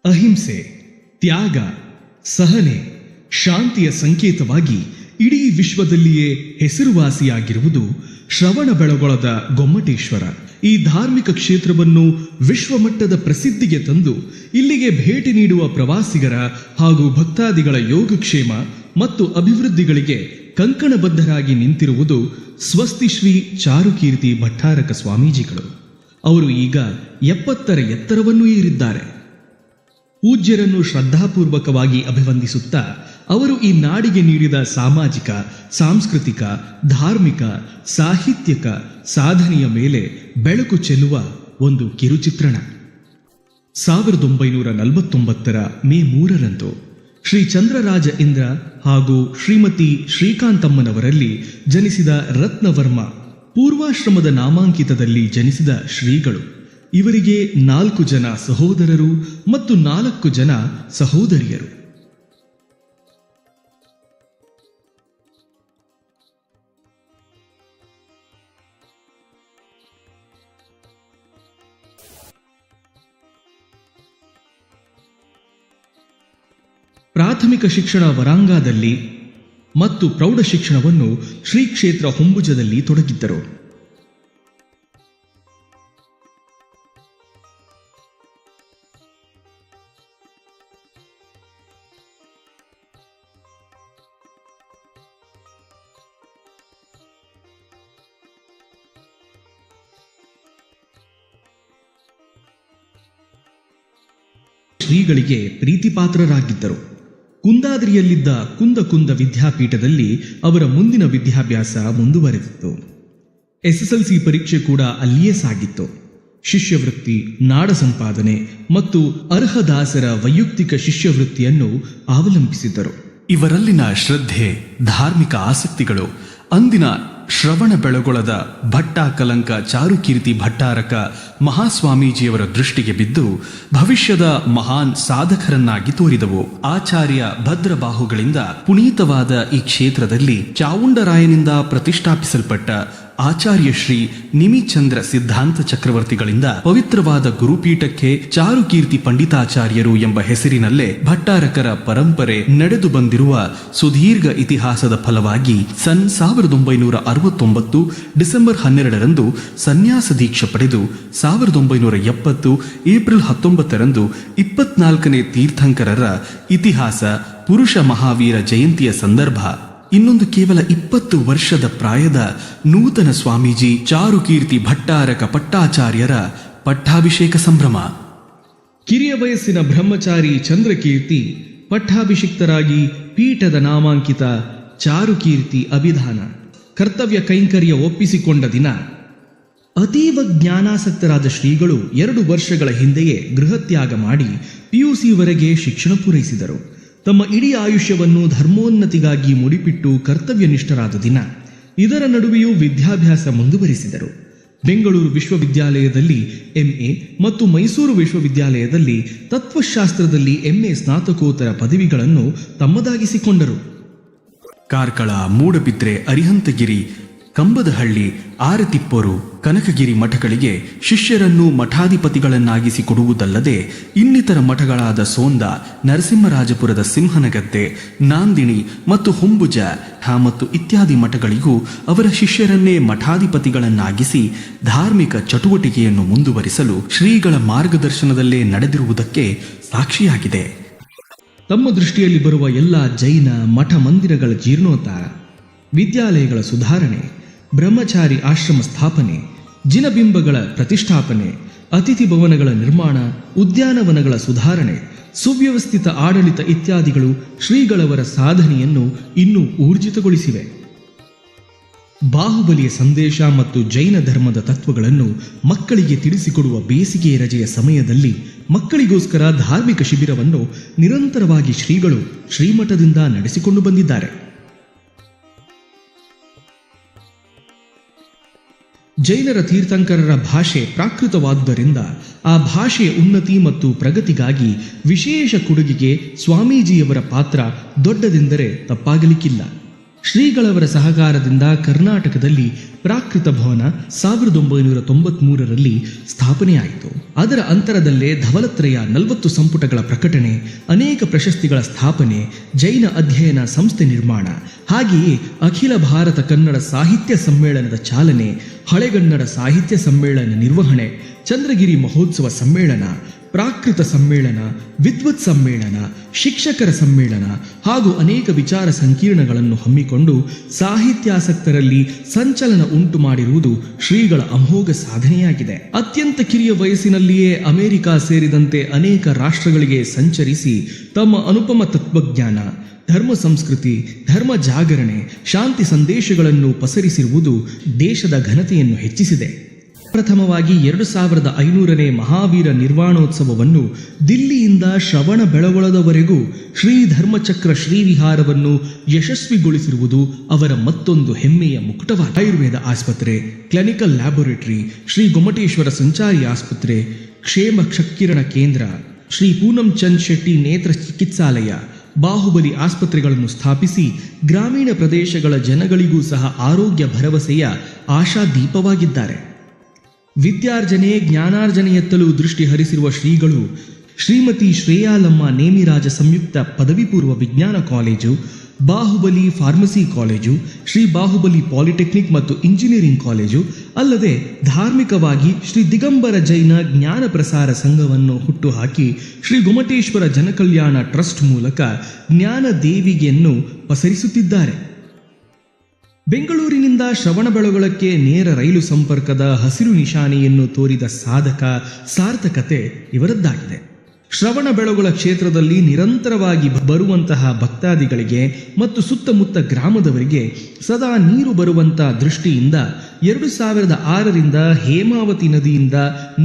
ಅಹಿಂಸೆ, ತ್ಯಾಗ, ಸಹನೆ, ಶಾಂತಿಯ ಸಂಕೇತವಾಗಿ ಇಡೀ ವಿಶ್ವದಲ್ಲಿಯೇ ಹೆಸರುವಾಸಿಯಾಗಿರುವುದು ಶ್ರವಣಬೆಳಗೊಳದ ಗೊಮ್ಮಟೇಶ್ವರ. ಈ ಧಾರ್ಮಿಕ ಕ್ಷೇತ್ರವನ್ನು ವಿಶ್ವಮಟ್ಟದ ಪ್ರಸಿದ್ಧಿಗೆ ತಂದು ಇಲ್ಲಿಗೆ ಭೇಟಿ ನೀಡುವ ಪ್ರವಾಸಿಗರ ಹಾಗೂ ಭಕ್ತಾದಿಗಳ ಯೋಗಕ್ಷೇಮ ಮತ್ತು ಅಭಿವೃದ್ಧಿಗಳಿಗೆ ಕಂಕಣಬದ್ಧರಾಗಿ ನಿಂತಿರುವುದು ಸ್ವಸ್ತಿ ಶ್ರೀ ಚಾರುಕೀರ್ತಿ ಭಟ್ಟಾರಕ ಸ್ವಾಮೀಜಿಗಳು. ಅವರು ಈಗ 70ರ ಎತ್ತರವನ್ನು ಏರಿದ್ದಾರೆ. ಪೂಜ್ಯರನ್ನು ಶ್ರದ್ಧಾಪೂರ್ವಕವಾಗಿ ಅಭಿವಂದಿಸುತ್ತಾ ಅವರು ಈ ನಾಡಿಗೆ ನೀಡಿದ ಸಾಮಾಜಿಕ, ಸಾಂಸ್ಕೃತಿಕ, ಧಾರ್ಮಿಕ, ಸಾಹಿತ್ಯಿಕ ಸಾಧನೆಯ ಮೇಲೆ ಬೆಳಕು ಚೆಲ್ಲುವ ಒಂದು ಕಿರುಚಿತ್ರಣ. 1949ರ ಮೇ 3ರಂದು ಶ್ರೀ ಚಂದ್ರರಾಜ ಇಂದ್ರ ಹಾಗೂ ಶ್ರೀಮತಿ ಶ್ರೀಕಾಂತಮ್ಮನವರಲ್ಲಿ ಜನಿಸಿದ ರತ್ನವರ್ಮ ಪೂರ್ವಾಶ್ರಮದ ನಾಮಾಂಕಿತದಲ್ಲಿ ಜನಿಸಿದ ಶ್ರೀಗಳು. ಇವರಿಗೆ 4 ಜನ ಸಹೋದರರು ಮತ್ತು 4 ಜನ ಸಹೋದರಿಯರು. ಪ್ರಾಥಮಿಕ ಶಿಕ್ಷಣ ವರಾಂಗಾದಲ್ಲಿ ಮತ್ತು ಪ್ರೌಢ ಶಿಕ್ಷಣವನ್ನು ಶ್ರೀ ಕ್ಷೇತ್ರ ಹೊಂಬುಜದಲ್ಲಿ ತೊಡಗಿದ್ದರು. ಶ್ರೀಗಳಿಗೆ ಪ್ರೀತಿಪಾತ್ರರಾಗಿದ್ದರು. ಕುಂದಾದ್ರಿಯಲ್ಲಿದ್ದ ಕುಂದ ವಿದ್ಯಾಪೀಠದಲ್ಲಿ ಅವರ ಮುಂದಿನ ವಿದ್ಯಾಭ್ಯಾಸ ಮುಂದುವರೆದಿತ್ತು. SSLC ಪರೀಕ್ಷೆ ಕೂಡ ಅಲ್ಲಿಯೇ ಸಾಗಿತ್ತು. ಶಿಷ್ಯವೃತ್ತಿ, ನಾಡ ಸಂಪಾದನೆ ಮತ್ತು ಅರ್ಹದಾಸರ ವೈಯಕ್ತಿಕ ಶಿಷ್ಯವೃತ್ತಿಯನ್ನು ಅವಲಂಬಿಸಿದ್ದರು. ಇವರಲ್ಲಿನ ಶ್ರದ್ಧೆ, ಧಾರ್ಮಿಕ ಆಸಕ್ತಿಗಳು ಅಂದಿನ ಶ್ರವಣಬೆಳಗೊಳದ ಭಟ್ಟಾಕಲಂಕ ಚಾರುಕೀರ್ತಿ ಭಟ್ಟಾರಕ ಮಹಾಸ್ವಾಮೀಜಿಯವರ ದೃಷ್ಟಿಗೆ ಬಿದ್ದು ಭವಿಷ್ಯದ ಮಹಾನ್ ಸಾಧಕರನ್ನಾಗಿ ತೋರಿದವು. ಆಚಾರ್ಯ ಭದ್ರಬಾಹುಗಳಿಂದ ಪುನೀತವಾದ ಈ ಕ್ಷೇತ್ರದಲ್ಲಿ ಚಾವುಂಡರಾಯನಿಂದ ಪ್ರತಿಷ್ಠಾಪಿಸಲ್ಪಟ್ಟ ಆಚಾರ್ಯ ಶ್ರೀ ನಿಮಿಚಂದ್ರ ಸಿದ್ಧಾಂತ ಚಕ್ರವರ್ತಿಗಳಿಂದ ಪವಿತ್ರವಾದ ಗುರುಪೀಠಕ್ಕೆ ಚಾರುಕೀರ್ತಿ ಪಂಡಿತಾಚಾರ್ಯರು ಎಂಬ ಹೆಸರಿನಲ್ಲೇ ಭಟ್ಟಾರಕರ ಪರಂಪರೆ ನಡೆದು ಬಂದಿರುವ ಸುದೀರ್ಘ ಇತಿಹಾಸದ ಫಲವಾಗಿ 1969 ಡಿಸೆಂಬರ್ 12ರಂದು ಸನ್ಯಾಸ ದೀಕ್ಷೆ ಪಡೆದು 1970 ಏಪ್ರಿಲ್ 19ರಂದು 24ನೇ ತೀರ್ಥಂಕರರ ಇತಿಹಾಸ ಪುರುಷ ಮಹಾವೀರ ಜಯಂತಿಯ ಸಂದರ್ಭ ಇನ್ನೊಂದು ಕೇವಲ 20 ವರ್ಷದ ಪ್ರಾಯದ ನೂತನ ಸ್ವಾಮೀಜಿ ಚಾರುಕೀರ್ತಿ ಭಟ್ಟಾರಕ ಪಟ್ಟಾಚಾರ್ಯರ ಪಟ್ಟಾಭಿಷೇಕ ಸಂಭ್ರಮ. ಕಿರಿಯ ವಯಸ್ಸಿನ ಬ್ರಹ್ಮಚಾರಿ ಚಂದ್ರಕೀರ್ತಿ ಪಟ್ಟಾಭಿಷಿಕ್ತರಾಗಿ ಪೀಠದ ನಾಮಾಂಕಿತ ಚಾರುಕೀರ್ತಿ ಅಭಿಧಾನ ಕರ್ತವ್ಯ ಕೈಂಕರ್ಯ ಒಪ್ಪಿಸಿಕೊಂಡ ದಿನ. ಅತೀವ ಜ್ಞಾನಾಸಕ್ತರಾದ ಶ್ರೀಗಳು 2 ವರ್ಷಗಳ ಹಿಂದೆಯೇ ಗೃಹತ್ಯಾಗ ಮಾಡಿ PUCವರೆಗೆ ಶಿಕ್ಷಣ ಪೂರೈಸಿದರು. ತಮ್ಮ ಇಡೀ ಆಯುಷ್ಯವನ್ನು ಧರ್ಮೋನ್ನತಿಗಾಗಿ ಮುಡಿಪಿಟ್ಟು ಕರ್ತವ್ಯನಿಷ್ಠರಾದ ದಿನ. ಇದರ ನಡುವೆಯೂ ವಿದ್ಯಾಭ್ಯಾಸ ಮುಂದುವರಿಸಿದರು. ಬೆಂಗಳೂರು ವಿಶ್ವವಿದ್ಯಾಲಯದಲ್ಲಿ MA ಮತ್ತು ಮೈಸೂರು ವಿಶ್ವವಿದ್ಯಾಲಯದಲ್ಲಿ ತತ್ವಶಾಸ್ತ್ರದಲ್ಲಿ MA ಸ್ನಾತಕೋತ್ತರ ಪದವಿಗಳನ್ನು ತಮ್ಮದಾಗಿಸಿಕೊಂಡರು. ಕಾರ್ಕಳ, ಮೂಡಬಿದ್ರೆ, ಅರಿಹಂತಗಿರಿ, ಕಂಬದಹಳ್ಳಿ, ಆರತಿಪ್ಪರು, ಕನಕಗಿರಿ ಮಠಗಳಿಗೆ ಶಿಷ್ಯರನ್ನು ಮಠಾಧಿಪತಿಗಳನ್ನಾಗಿಸಿ ಕೊಡುವುದಲ್ಲದೆ ಇನ್ನಿತರ ಮಠಗಳಾದ ಸೋಂದ, ನರಸಿಂಹರಾಜಪುರದ ಸಿಂಹನಗದ್ದೆ, ನಾಂದಿಣಿ ಮತ್ತು ಹೊಂಬುಜ ಮತ್ತು ಇತ್ಯಾದಿ ಮಠಗಳಿಗೂ ಅವರ ಶಿಷ್ಯರನ್ನೇ ಮಠಾಧಿಪತಿಗಳನ್ನಾಗಿಸಿ ಧಾರ್ಮಿಕ ಚಟುವಟಿಕೆಯನ್ನು ಮುಂದುವರಿಸಲು ಶ್ರೀಗಳ ಮಾರ್ಗದರ್ಶನದಲ್ಲೇ ನಡೆದಿರುವುದಕ್ಕೆ ಸಾಕ್ಷಿಯಾಗಿದೆ. ತಮ್ಮ ದೃಷ್ಟಿಯಲ್ಲಿ ಬರುವ ಎಲ್ಲ ಜೈನ ಮಠ ಮಂದಿರಗಳ ಜೀರ್ಣೋದ್ಧಾರ, ವಿದ್ಯಾಲಯಗಳ ಸುಧಾರಣೆ, ಬ್ರಹ್ಮಚಾರಿ ಆಶ್ರಮ ಸ್ಥಾಪನೆ, ಜಿನಬಿಂಬಗಳ ಪ್ರತಿಷ್ಠಾಪನೆ, ಅತಿಥಿ ಭವನಗಳ ನಿರ್ಮಾಣ, ಉದ್ಯಾನವನಗಳ ಸುಧಾರಣೆ, ಸುವ್ಯವಸ್ಥಿತ ಆಡಳಿತ ಇತ್ಯಾದಿಗಳು ಶ್ರೀಗಳವರ ಸಾಧನೆಯನ್ನು ಇನ್ನೂ ಊರ್ಜಿತಗೊಳಿಸಿವೆ. ಬಾಹುಬಲಿಯ ಸಂದೇಶ ಮತ್ತು ಜೈನ ಧರ್ಮದ ತತ್ವಗಳನ್ನು ಮಕ್ಕಳಿಗೆ ತಿಳಿಸಿಕೊಡುವ ಬೇಸಿಗೆ ರಜೆಯ ಸಮಯದಲ್ಲಿ ಮಕ್ಕಳಿಗೋಸ್ಕರ ಧಾರ್ಮಿಕ ಶಿಬಿರವನ್ನು ನಿರಂತರವಾಗಿ ಶ್ರೀಗಳು ಶ್ರೀಮಠದಿಂದ ನಡೆಸಿಕೊಂಡು ಬಂದಿದ್ದಾರೆ. ಜೈನರ ತೀರ್ಥಂಕರರ ಭಾಷೆ ಪ್ರಾಕೃತವಾದುದರಿಂದ ಆ ಭಾಷೆಯ ಉನ್ನತಿ ಮತ್ತು ಪ್ರಗತಿಗಾಗಿ ವಿಶೇಷ ಕೊಡುಗೆಗೆ ಸ್ವಾಮೀಜಿಯವರ ಪಾತ್ರ ದೊಡ್ಡದೆಂದರೆ ತಪ್ಪಾಗಲಿಕ್ಕಿಲ್ಲ. ಶ್ರೀಗಳವರ ಸಹಕಾರದಿಂದ ಕರ್ನಾಟಕದಲ್ಲಿ ಪ್ರಾಕೃತ ಭವನ 1993ರಲ್ಲಿ ಸ್ಥಾಪನೆಯಾಯಿತು. ಅದರ ಅಂತರದಲ್ಲೇ ಧವಲತ್ರಯ 40 ಸಂಪುಟಗಳ ಪ್ರಕಟಣೆ, ಅನೇಕ ಪ್ರಶಸ್ತಿಗಳ ಸ್ಥಾಪನೆ, ಜೈನ ಅಧ್ಯಯನ ಸಂಸ್ಥೆ ನಿರ್ಮಾಣ, ಹಾಗೆಯೇ ಅಖಿಲ ಭಾರತ ಕನ್ನಡ ಸಾಹಿತ್ಯ ಸಮ್ಮೇಳನದ ಚಾಲನೆ, ಹಳೆಗನ್ನಡ ಸಾಹಿತ್ಯ ಸಮ್ಮೇಳನ ನಿರ್ವಹಣೆ, ಚಂದ್ರಗಿರಿ ಮಹೋತ್ಸವ ಸಮ್ಮೇಳನ, ಪ್ರಾಕೃತ ಸಮ್ಮೇಳನ, ವಿದ್ವತ್ ಸಮ್ಮೇಳನ, ಶಿಕ್ಷಕರ ಸಮ್ಮೇಳನ ಹಾಗೂ ಅನೇಕ ವಿಚಾರ ಸಂಕಿರಣಗಳನ್ನು ಹಮ್ಮಿಕೊಂಡು ಸಾಹಿತ್ಯಾಸಕ್ತರಲ್ಲಿ ಸಂಚಲನ ಉಂಟು ಮಾಡಿರುವುದು ಶ್ರೀಗಳ ಅಮೋಘ ಸಾಧನೆಯಾಗಿದೆ. ಅತ್ಯಂತ ಕಿರಿಯ ವಯಸ್ಸಿನಲ್ಲಿಯೇ ಅಮೆರಿಕ ಸೇರಿದಂತೆ ಅನೇಕ ರಾಷ್ಟ್ರಗಳಿಗೆ ಸಂಚರಿಸಿ ತಮ್ಮ ಅನುಪಮ ತತ್ವಜ್ಞಾನ, ಧರ್ಮ ಸಂಸ್ಕೃತಿ, ಧರ್ಮ ಜಾಗರಣೆ, ಶಾಂತಿ ಸಂದೇಶಗಳನ್ನು ಪಸರಿಸಿರುವುದು ದೇಶದ ಘನತೆಯನ್ನು ಹೆಚ್ಚಿಸಿದೆ. ಪ್ರಥಮವಾಗಿ 2500ನೇ ಮಹಾವೀರ ನಿರ್ವಾಣೋತ್ಸವವನ್ನು ದಿಲ್ಲಿಯಿಂದ ಶ್ರವಣ ಬೆಳಗೊಳದವರೆಗೂ ಶ್ರೀ ಧರ್ಮಚಕ್ರ ಶ್ರೀವಿಹಾರವನ್ನು ಯಶಸ್ವಿಗೊಳಿಸಿರುವುದು ಅವರ ಮತ್ತೊಂದು ಹೆಮ್ಮೆಯ ಮುಕುಟವಾಗಿದೆ. ಆಯುರ್ವೇದ ಆಸ್ಪತ್ರೆ, ಕ್ಲಿನಿಕಲ್ ಲ್ಯಾಬೊರೇಟರಿ, ಶ್ರೀ ಗೊಮ್ಮಟೇಶ್ವರ ಸಂಚಾರಿ ಆಸ್ಪತ್ರೆ, ಕ್ಷೇಮ ಕ್ಷಕಿರಣ ಕೇಂದ್ರ, ಶ್ರೀ ಪೂನಂ ಚಂದ್ ಶೆಟ್ಟಿ ನೇತ್ರ ಚಿಕಿತ್ಸಾಲಯ, ಬಾಹುಬಲಿ ಆಸ್ಪತ್ರೆಗಳನ್ನು ಸ್ಥಾಪಿಸಿ ಗ್ರಾಮೀಣ ಪ್ರದೇಶಗಳ ಜನಗಳಿಗೂ ಸಹ ಆರೋಗ್ಯ ಭರವಸೆಯ ಆಶಾದೀಪವಾಗಿದ್ದಾರೆ. ವಿದ್ಯಾರ್ಜನೆ, ಜ್ಞಾನಾರ್ಜನೆಯತ್ತಲೂ ದೃಷ್ಟಿ ಹರಿಸಿರುವ ಶ್ರೀಗಳು ಶ್ರೀಮತಿ ಶ್ರೇಯಾಲಮ್ಮ ನೇಮಿರಾಜ ಸಂಯುಕ್ತ ಪದವಿ ಪೂರ್ವ ವಿಜ್ಞಾನ college, Bahubali pharmacy college, Shri Bahubali polytechnic ಮತ್ತು ಇಂಜಿನಿಯರಿಂಗ್ ಕಾಲೇಜು ಅಲ್ಲದೆ ಧಾರ್ಮಿಕವಾಗಿ ಶ್ರೀ ದಿಗಂಬರ ಜೈನ ಜ್ಞಾನ ಪ್ರಸಾರ ಸಂಘವನ್ನು ಹುಟ್ಟುಹಾಕಿ ಶ್ರೀ ಗೊಮ್ಮಟೇಶ್ವರ ಜನಕಲ್ಯಾಣ ಟ್ರಸ್ಟ್ ಮೂಲಕ ಜ್ಞಾನ ದೇವಿಗೆಯನ್ನು ಪಸರಿಸುತ್ತಿದ್ದಾರೆ. ಬೆಂಗಳೂರಿನಿಂದ ಶ್ರವಣಬೆಳಗೊಳಕ್ಕೆ ನೇರ ರೈಲು ಸಂಪರ್ಕದ ಹಸಿರು ನಿಶಾನೆಯನ್ನು ತೋರಿದ ಸಾರ್ಥಕತೆ ಇವರದ್ದಾಗಿದೆ. ಶ್ರವಣಬೆಳಗೊಳ ಕ್ಷೇತ್ರದಲ್ಲಿ ನಿರಂತರವಾಗಿ ಬರುವಂತಹ ಭಕ್ತಾದಿಗಳಿಗೆ ಮತ್ತು ಸುತ್ತಮುತ್ತ ಗ್ರಾಮದವರಿಗೆ ಸದಾ ನೀರು ಬರುವಂಥ ದೃಷ್ಟಿಯಿಂದ 2006ರಿಂದ ಹೇಮಾವತಿ ನದಿಯಿಂದ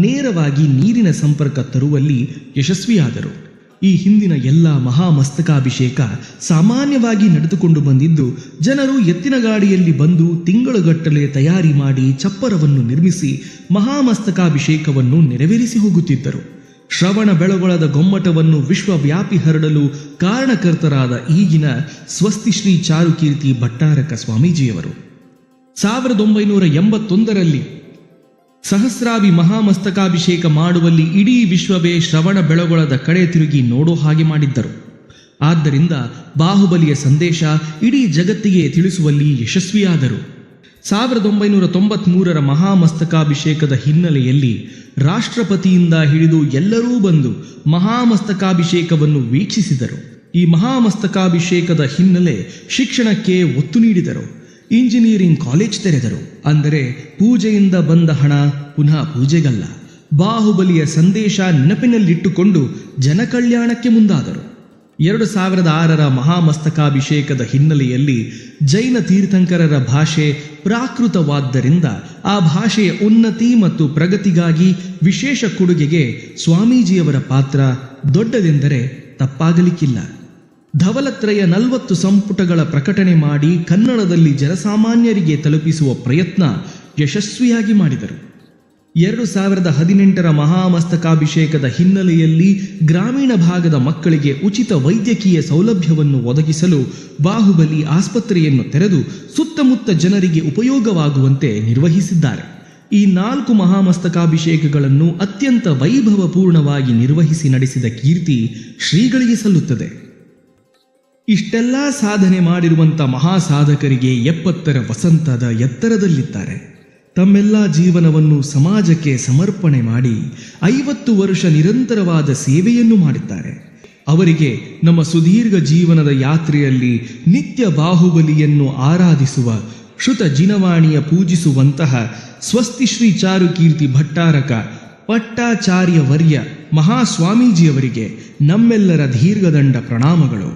ನೇರವಾಗಿ ನೀರಿನ ಸಂಪರ್ಕ ತರುವಲ್ಲಿ ಯಶಸ್ವಿಯಾದರು. ಈ ಹಿಂದಿನ ಎಲ್ಲ ಮಹಾಮಸ್ತಕಾಭಿಷೇಕ ಸಾಮಾನ್ಯವಾಗಿ ನಡೆದುಕೊಂಡು ಬಂದಿದ್ದು ಜನರು ಎತ್ತಿನ ಗಾಡಿಯಲ್ಲಿ ಬಂದು ತಿಂಗಳುಗಟ್ಟಲೆ ತಯಾರಿ ಮಾಡಿ ಚಪ್ಪರವನ್ನು ನಿರ್ಮಿಸಿ ಮಹಾಮಸ್ತಕಾಭಿಷೇಕವನ್ನು ನೆರವೇರಿಸಿ ಹೋಗುತ್ತಿದ್ದರು. ಶ್ರವಣ ಬೆಳಗೊಳದ ಗೊಮ್ಮಟವನ್ನು ವಿಶ್ವವ್ಯಾಪಿ ಹರಡಲು ಕಾರಣಕರ್ತರಾದ ಈಗಿನ ಸ್ವಸ್ತಿ ಶ್ರೀ ಚಾರುಕೀರ್ತಿ ಭಟ್ಟಾರಕ ಸ್ವಾಮೀಜಿಯವರು 1981ರಲ್ಲಿ ಸಹಸ್ರಾವಿ ಮಹಾಮಸ್ತಕಾಭಿಷೇಕ ಮಾಡುವಲ್ಲಿ ಇಡೀ ವಿಶ್ವವೇ ಶ್ರವಣ ಬೆಳಗೊಳದ ಕಡೆ ತಿರುಗಿ ನೋಡೋ ಹಾಗೆ ಮಾಡಿದ್ದರು. ಆದ್ದರಿಂದ ಬಾಹುಬಲಿಯ ಸಂದೇಶ ಇಡೀ ಜಗತ್ತಿಗೆ ತಿಳಿಸುವಲ್ಲಿ ಯಶಸ್ವಿಯಾದರು. 1993ರ ಮಹಾಮಸ್ತಕಾಭಿಷೇಕದ ಹಿನ್ನೆಲೆಯಲ್ಲಿ ರಾಷ್ಟ್ರಪತಿಯಿಂದ ಹಿಡಿದು ಎಲ್ಲರೂ ಬಂದು ಮಹಾಮಸ್ತಕಾಭಿಷೇಕವನ್ನು ವೀಕ್ಷಿಸಿದರು. ಈ ಮಹಾಮಸ್ತಕಾಭಿಷೇಕದ ಹಿನ್ನೆಲೆ ಶಿಕ್ಷಣಕ್ಕೆ ಒತ್ತು ನೀಡಿದರು. ಇಂಜಿನಿಯರಿಂಗ್ ಕಾಲೇಜ್ ತೆರೆದರು. ಅಂದರೆ ಪೂಜೆಯಿಂದ ಬಂದ ಹಣ ಪುನಃ ಪೂಜೆಗಲ್ಲ, ಬಾಹುಬಲಿಯ ಸಂದೇಶ ನೆನಪಿನಲ್ಲಿಟ್ಟುಕೊಂಡು ಜನಕಲ್ಯಾಣಕ್ಕೆ ಮುಂದಾದರು. 2006ರ ಮಹಾಮಸ್ತಕಾಭಿಷೇಕದ ಹಿನ್ನೆಲೆಯಲ್ಲಿ ಜೈನ ತೀರ್ಥಂಕರರ ಭಾಷೆ ಪ್ರಾಕೃತವಾದ್ದರಿಂದ ಆ ಭಾಷೆಯ ಉನ್ನತಿ ಮತ್ತು ಪ್ರಗತಿಗಾಗಿ ವಿಶೇಷ ಕೊಡುಗೆಗೆ ಸ್ವಾಮೀಜಿಯವರ ಪಾತ್ರ ದೊಡ್ಡದೆಂದರೆ ತಪ್ಪಾಗಲಿಕ್ಕಿಲ್ಲ. ಧವಲತ್ರಯ 40 ಸಂಪುಟಗಳ ಪ್ರಕಟಣೆ ಮಾಡಿ ಕನ್ನಡದಲ್ಲಿ ಜನಸಾಮಾನ್ಯರಿಗೆ ತಲುಪಿಸುವ ಪ್ರಯತ್ನ ಯಶಸ್ವಿಯಾಗಿ ಮಾಡಿದರು. 2018ರ ಮಹಾಮಸ್ತಕಾಭಿಷೇಕದ ಹಿನ್ನೆಲೆಯಲ್ಲಿ ಗ್ರಾಮೀಣ ಭಾಗದ ಮಕ್ಕಳಿಗೆ ಉಚಿತ ವೈದ್ಯಕೀಯ ಸೌಲಭ್ಯವನ್ನು ಒದಗಿಸಲು ಬಾಹುಬಲಿ ಆಸ್ಪತ್ರೆಯನ್ನು ತೆರೆದು ಸುತ್ತಮುತ್ತ ಜನರಿಗೆ ಉಪಯೋಗವಾಗುವಂತೆ ನಿರ್ವಹಿಸಿದ್ದಾರೆ. ಈ 4 ಮಹಾಮಸ್ತಕಾಭಿಷೇಕಗಳನ್ನು ಅತ್ಯಂತ ವೈಭವಪೂರ್ಣವಾಗಿ ನಿರ್ವಹಿಸಿ ನಡೆಸಿದ ಕೀರ್ತಿ ಶ್ರೀಗಳಿಗೆ ಸಲ್ಲುತ್ತದೆ. ಇಷ್ಟೆಲ್ಲ ಸಾಧನೆ ಮಾಡಿರುವಂಥ ಮಹಾಸಾಧಕರಿಗೆ 70ರ ವಸಂತದ ಎತ್ತರದಲ್ಲಿದ್ದಾರೆ. ತಮ್ಮೆಲ್ಲ ಜೀವನವನ್ನು ಸಮಾಜಕ್ಕೆ ಸಮರ್ಪಣೆ ಮಾಡಿ 50 ವರ್ಷ ನಿರಂತರವಾದ ಸೇವೆಯನ್ನು ಮಾಡಿದ್ದಾರೆ. ಅವರಿಗೆ ನಮ್ಮ ಸುದೀರ್ಘ ಜೀವನದ ಯಾತ್ರೆಯಲ್ಲಿ ನಿತ್ಯ ಬಾಹುಬಲಿಯನ್ನು ಆರಾಧಿಸುವ, ಶ್ರುತ ಜಿನವಾಣಿಯ ಪೂಜಿಸುವಂತಹ ಸ್ವಸ್ತಿ ಶ್ರೀ ಚಾರುಕೀರ್ತಿ ಭಟ್ಟಾರಕ ಪಟ್ಟಾಚಾರ್ಯ ವರ್ಯ ಮಹಾಸ್ವಾಮೀಜಿಯವರಿಗೆ ನಮ್ಮೆಲ್ಲರ ದೀರ್ಘದಂಡ ಪ್ರಣಾಮಗಳು.